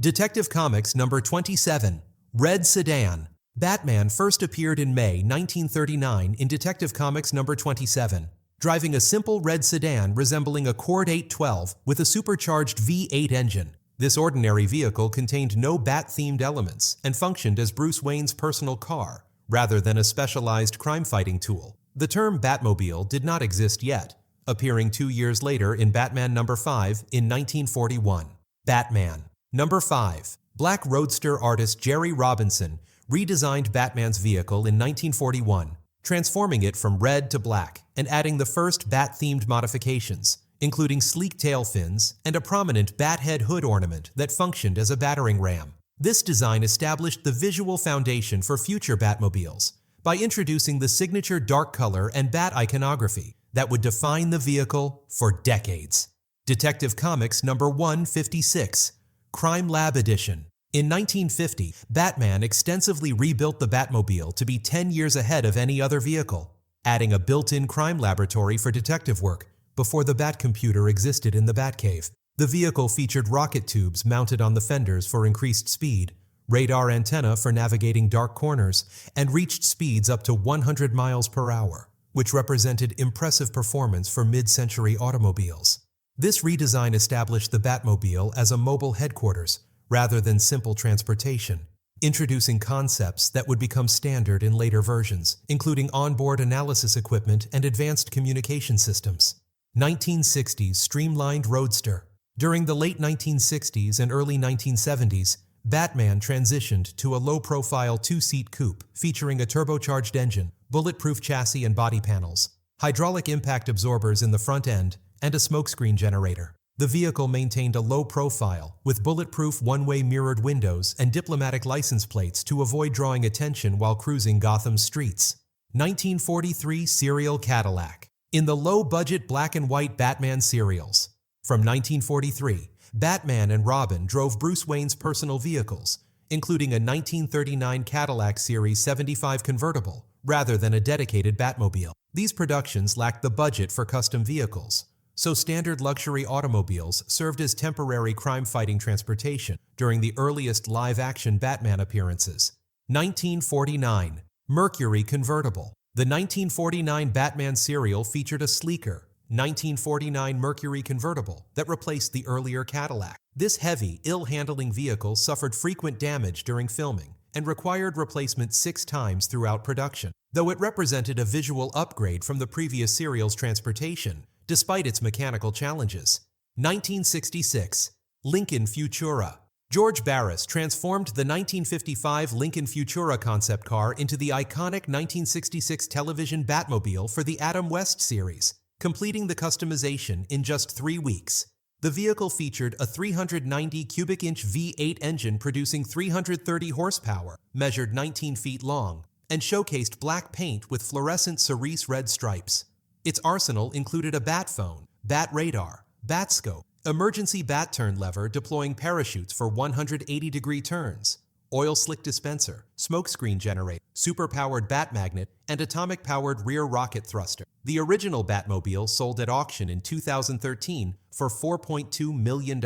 Detective Comics number 27, Red Sedan. Batman first appeared in May 1939 in Detective Comics number 27, driving a simple red sedan resembling a Cord 812 with a supercharged V8 engine. This ordinary vehicle contained no Bat-themed elements and functioned as Bruce Wayne's personal car, rather than a specialized crime-fighting tool. The term Batmobile did not exist yet, appearing 2 years later in Batman number 5 in 1941. Batman. Number 5. Black Roadster artist Jerry Robinson redesigned Batman's vehicle in 1941, transforming it from red to black and adding the first Bat-themed modifications, including sleek tail fins and a prominent bat head hood ornament that functioned as a battering ram. This design established the visual foundation for future Batmobiles by introducing the signature dark color and bat iconography that would define the vehicle for decades. Detective Comics number 156, Crime Lab Edition. In 1950, Batman extensively rebuilt the Batmobile to be 10 years ahead of any other vehicle, adding a built-in crime laboratory for detective work before the Batcomputer existed in the Batcave. The vehicle featured rocket tubes mounted on the fenders for increased speed, radar antenna for navigating dark corners, and reached speeds up to 100 miles per hour, which represented impressive performance for mid-century automobiles. This redesign established the Batmobile as a mobile headquarters rather than simple transportation, introducing concepts that would become standard in later versions, including onboard analysis equipment and advanced communication systems. 1960s Streamlined Roadster. During the late 1960s and early 1970s, Batman transitioned to a low-profile two-seat coupe featuring a turbocharged engine, bulletproof chassis and body panels, hydraulic impact absorbers in the front end, and a smokescreen generator. The vehicle maintained a low profile, with bulletproof one-way mirrored windows and diplomatic license plates to avoid drawing attention while cruising Gotham's streets. 1943 Serial Cadillac. In the low-budget black-and-white Batman serials. From 1943, Batman and Robin drove Bruce Wayne's personal vehicles, including a 1939 Cadillac Series 75 convertible, rather than a dedicated Batmobile. These productions lacked the budget for custom vehicles, so standard luxury automobiles served as temporary crime-fighting transportation during the earliest live-action Batman appearances. 1949. Mercury Convertible. The 1949 Batman serial featured a sleeker, 1949 Mercury Convertible that replaced the earlier Cadillac. This heavy, ill-handling vehicle suffered frequent damage during filming and required replacement 6 times throughout production, though it represented a visual upgrade from the previous serial's transportation, despite its mechanical challenges. 1966. Lincoln Futura. George Barris transformed the 1955 Lincoln Futura concept car into the iconic 1966 television Batmobile for the Adam West series, completing the customization in just 3 weeks. The vehicle featured a 390 cubic inch V8 engine producing 330 horsepower, measured 19 feet long, and showcased black paint with fluorescent cerise red stripes. Its arsenal included a bat phone, bat radar, bat scope, emergency bat turn lever deploying parachutes for 180-degree turns, oil slick dispenser, smokescreen generator, super-powered bat magnet, and atomic-powered rear rocket thruster. The original Batmobile sold at auction in 2013 for $4.2 million.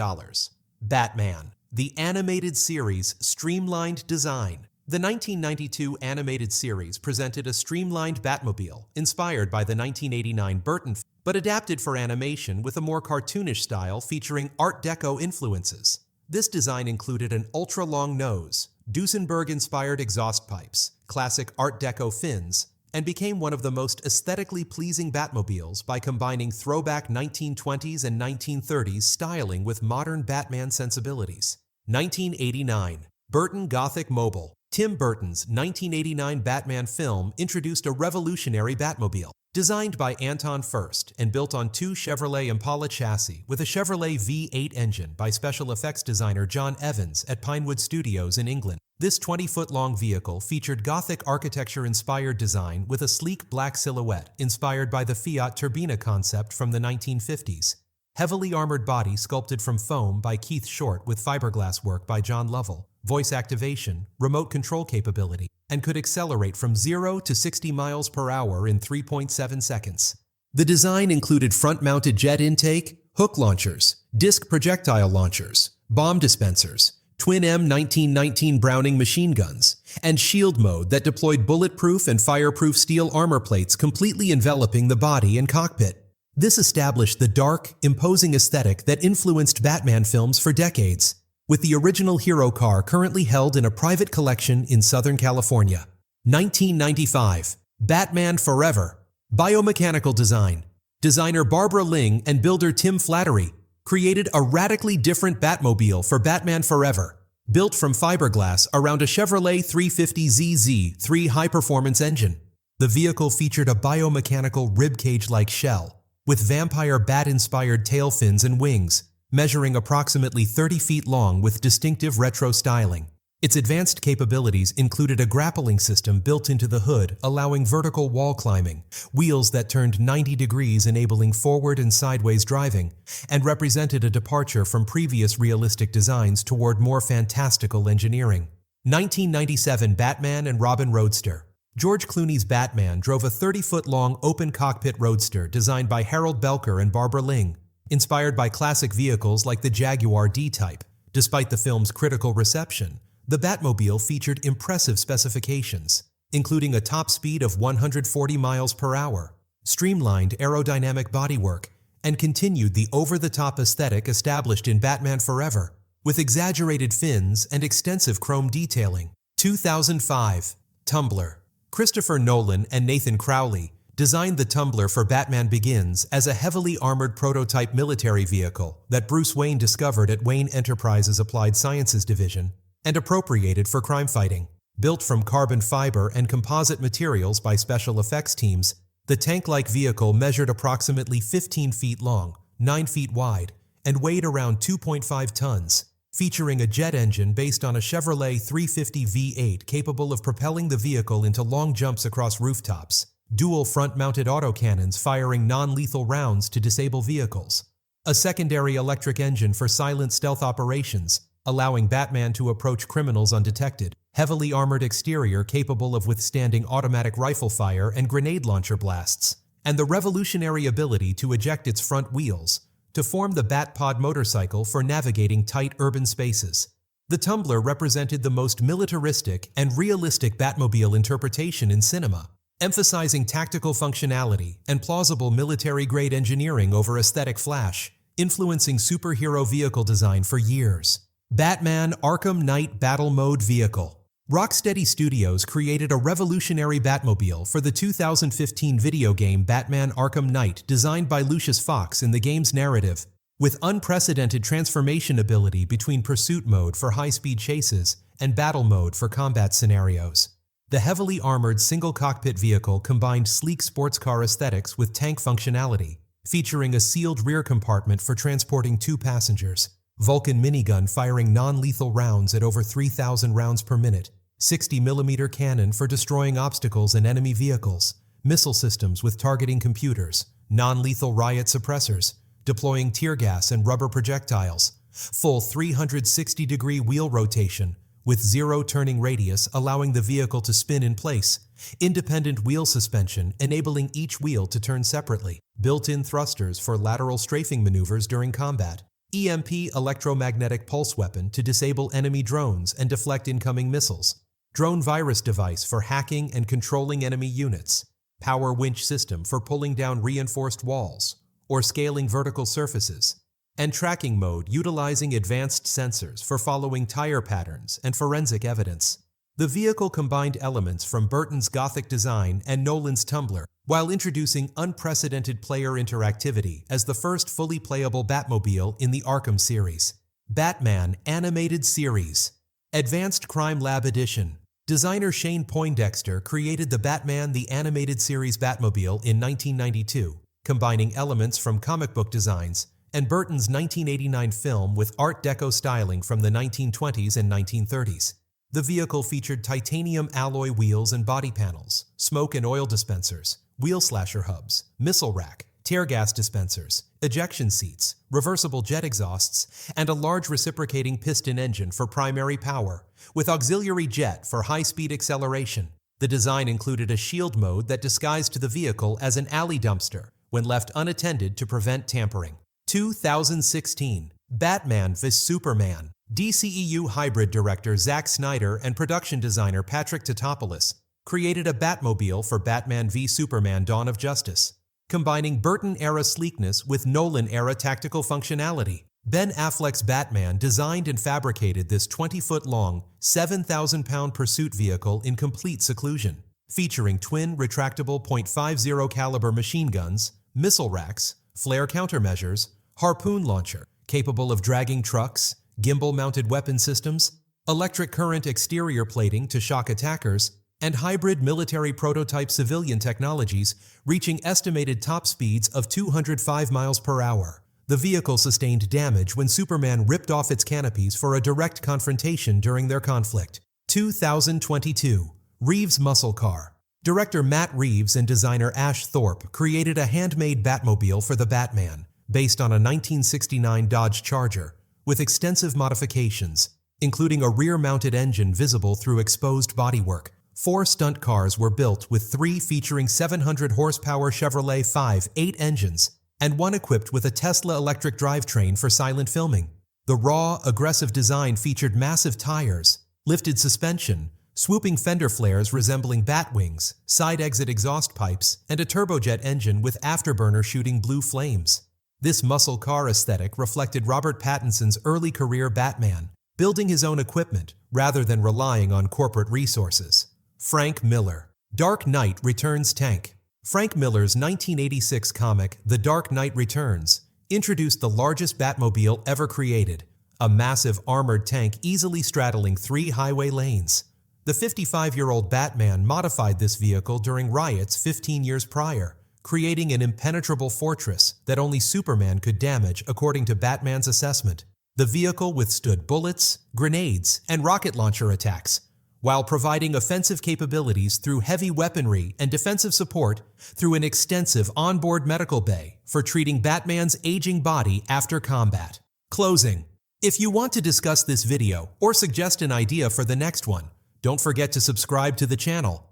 Batman. The animated series streamlined design. The 1992 animated series presented a streamlined Batmobile inspired by the 1989 Burton film, but adapted for animation with a more cartoonish style featuring Art Deco influences. This design included an ultra-long nose, Duesenberg-inspired exhaust pipes, classic Art Deco fins, and became one of the most aesthetically pleasing Batmobiles by combining throwback 1920s and 1930s styling with modern Batman sensibilities. 1989. Burton Gothic Mobile. Tim Burton's 1989 Batman film introduced a revolutionary Batmobile. Designed by Anton Furst and built on 2 Chevrolet Impala chassis with a Chevrolet V8 engine by special effects designer John Evans at Pinewood Studios in England. This 20-foot-long vehicle featured Gothic architecture-inspired design with a sleek black silhouette inspired by the Fiat Turbina concept from the 1950s. Heavily armored body sculpted from foam by Keith Short with fiberglass work by John Lovell, voice activation, remote control capability, and could accelerate from 0 to 60 miles per hour in 3.7 seconds. The design included front-mounted jet intake, hook launchers, disc projectile launchers, bomb dispensers, twin M1919 Browning machine guns, and shield mode that deployed bulletproof and fireproof steel armor plates completely enveloping the body and cockpit. This established the dark, imposing aesthetic that influenced Batman films for decades, with the original hero car currently held in a private collection in Southern California. 1995. Batman Forever. Biomechanical design. Designer Barbara Ling and builder Tim Flattery created a radically different Batmobile for Batman Forever, built from fiberglass around a Chevrolet 350ZZ3 high-performance engine. The vehicle featured a biomechanical ribcage-like shell, with vampire bat-inspired tail fins and wings, measuring approximately 30 feet long with distinctive retro styling. Its advanced capabilities included a grappling system built into the hood, allowing vertical wall climbing, wheels that turned 90 degrees enabling forward and sideways driving, and represented a departure from previous realistic designs toward more fantastical engineering. 1997 Batman and Robin Roadster. George Clooney's Batman drove a 30-foot-long open-cockpit roadster designed by Harold Belker and Barbara Ling, inspired by classic vehicles like the Jaguar D-Type. Despite the film's critical reception, the Batmobile featured impressive specifications, including a top speed of 140 miles per hour, streamlined aerodynamic bodywork, and continued the over-the-top aesthetic established in Batman Forever, with exaggerated fins and extensive chrome detailing. 2005. Tumbler. Christopher Nolan and Nathan Crowley designed the Tumbler for Batman Begins as a heavily armored prototype military vehicle that Bruce Wayne discovered at Wayne Enterprises' Applied Sciences Division and appropriated for crime fighting. Built from carbon fiber and composite materials by special effects teams, the tank-like vehicle measured approximately 15 feet long, 9 feet wide, and weighed around 2.5 tons, featuring a jet engine based on a Chevrolet 350 V8 capable of propelling the vehicle into long jumps across rooftops, dual front-mounted autocannons firing non-lethal rounds to disable vehicles, a secondary electric engine for silent stealth operations, allowing Batman to approach criminals undetected, heavily armored exterior capable of withstanding automatic rifle fire and grenade launcher blasts, and the revolutionary ability to eject its front wheels to form the Batpod motorcycle for navigating tight urban spaces. The Tumbler represented the most militaristic and realistic Batmobile interpretation in cinema, emphasizing tactical functionality and plausible military-grade engineering over aesthetic flash, influencing superhero vehicle design for years. Batman Arkham Knight Battle Mode Vehicle. Rocksteady Studios created a revolutionary Batmobile for the 2015 video game Batman Arkham Knight designed by Lucius Fox in the game's narrative, with unprecedented transformation ability between pursuit mode for high-speed chases and battle mode for combat scenarios. The heavily armored single-cockpit vehicle combined sleek sports car aesthetics with tank functionality, featuring a sealed rear compartment for transporting 2 passengers, Vulcan minigun firing non-lethal rounds at over 3,000 rounds per minute, 60mm cannon for destroying obstacles and enemy vehicles, missile systems with targeting computers, non-lethal riot suppressors, deploying tear gas and rubber projectiles, full 360-degree wheel rotation, with zero turning radius allowing the vehicle to spin in place, independent wheel suspension enabling each wheel to turn separately, built-in thrusters for lateral strafing maneuvers during combat, EMP electromagnetic pulse weapon to disable enemy drones and deflect incoming missiles, drone virus device for hacking and controlling enemy units, power winch system for pulling down reinforced walls or scaling vertical surfaces, and tracking mode utilizing advanced sensors for following tire patterns and forensic evidence. The vehicle combined elements from Burton's Gothic design and Nolan's Tumbler, while introducing unprecedented player interactivity as the first fully playable Batmobile in the Arkham series. Batman Animated Series. Advanced Crime Lab Edition. Designer Shane Poindexter created the Batman the Animated Series Batmobile in 1992, combining elements from comic book designs and Burton's 1989 film with Art Deco styling from the 1920s and 1930s. The vehicle featured titanium alloy wheels and body panels, smoke and oil dispensers, wheel slasher hubs, missile rack, tear gas dispensers, ejection seats, reversible jet exhausts, and a large reciprocating piston engine for primary power, with auxiliary jet for high-speed acceleration. The design included a shield mode that disguised the vehicle as an alley dumpster when left unattended to prevent tampering. 2016. Batman vs Superman. DCEU hybrid director Zack Snyder and production designer Patrick Tatopoulos created a Batmobile for Batman v Superman: Dawn of Justice, combining Burton-era sleekness with Nolan-era tactical functionality. Ben Affleck's Batman designed and fabricated this 20-foot-long, 7,000-pound pursuit vehicle in complete seclusion, featuring twin retractable .50 caliber machine guns, missile racks, flare countermeasures, harpoon launcher, capable of dragging trucks, gimbal-mounted weapon systems, electric current exterior plating to shock attackers, and hybrid military prototype civilian technologies reaching estimated top speeds of 205 miles per hour. The vehicle sustained damage when Superman ripped off its canopies for a direct confrontation during their conflict. 2022. Reeves Muscle Car. Director Matt Reeves and designer Ash Thorpe created a handmade Batmobile for the Batman, based on a 1969 Dodge Charger, with extensive modifications, including a rear-mounted engine visible through exposed bodywork. 4 stunt cars were built, with 3 featuring 700-horsepower Chevrolet 5.8 engines, and 1 equipped with a Tesla electric drivetrain for silent filming. The raw, aggressive design featured massive tires, lifted suspension, swooping fender flares resembling bat wings, side-exit exhaust pipes, and a turbojet engine with afterburner shooting blue flames. This muscle car aesthetic reflected Robert Pattinson's early career Batman, building his own equipment rather than relying on corporate resources. Frank Miller. Dark Knight Returns tank. Frank Miller's 1986 comic The Dark Knight Returns introduced the largest Batmobile ever created, a massive armored tank easily straddling 3 highway lanes. The 55-year-old Batman modified this vehicle during riots 15 years prior, creating an impenetrable fortress that only Superman could damage according to Batman's assessment. The vehicle withstood bullets, grenades, and rocket launcher attacks, while providing offensive capabilities through heavy weaponry and defensive support through an extensive onboard medical bay for treating Batman's aging body after combat. Closing. If you want to discuss this video or suggest an idea for the next one, don't forget to subscribe to the channel.